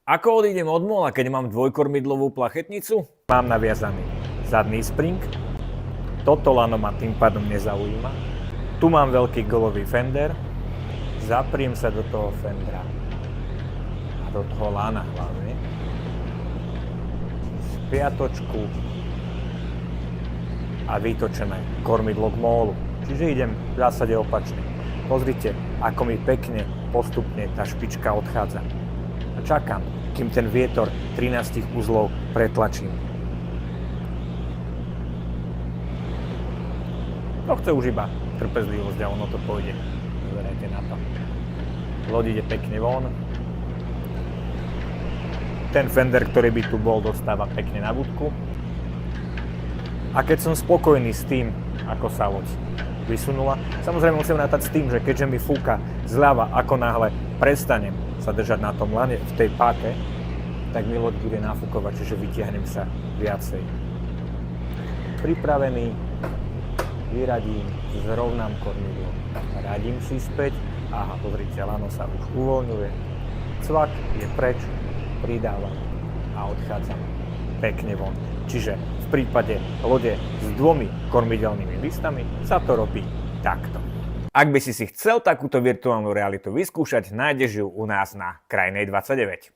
Ako odídem od mola, keď mám dvojkormidlovú plachetnicu? Mám naviazaný zadný spring. Toto lano ma tým pádom nezaujíma. Tu mám veľký golový fender. Zapriem sa do toho fendera. A do toho lana hlavne. Spiatočku. A vytočené kormidlo k mólu. Čiže idem v zásade opačne. Pozrite, ako mi pekne postupne tá špička odchádza. A čakám, kým ten vietor 13 uzlov pretlačím. To chce už iba trpezlivosť a ono to pôjde. Pozerajte na to. Loď ide pekne von. Ten fender, ktorý by tu bol, dostáva pekne na budku. A keď som spokojný s tým, ako sa loď vysunula, samozrejme musím rátať s tým, že keďže mi fúka zľava, ako náhle prestanem sa držať na tom lane v tej páke, tak mi loď bude nafúkovať, čiže vytiahnem sa viacej. Pripravený, vyradím, zrovnám kormidlo, radím si späť, aha, pozrite, lano sa už uvoľňuje, cvak je preč, pridávam a odchádzam pekne von. Čiže v prípade lode s dvomi kormidelnými listami sa to robí takto. Ak by si chcel takúto virtuálnu realitu vyskúšať, nájdeš ju u nás na Krajnej 29.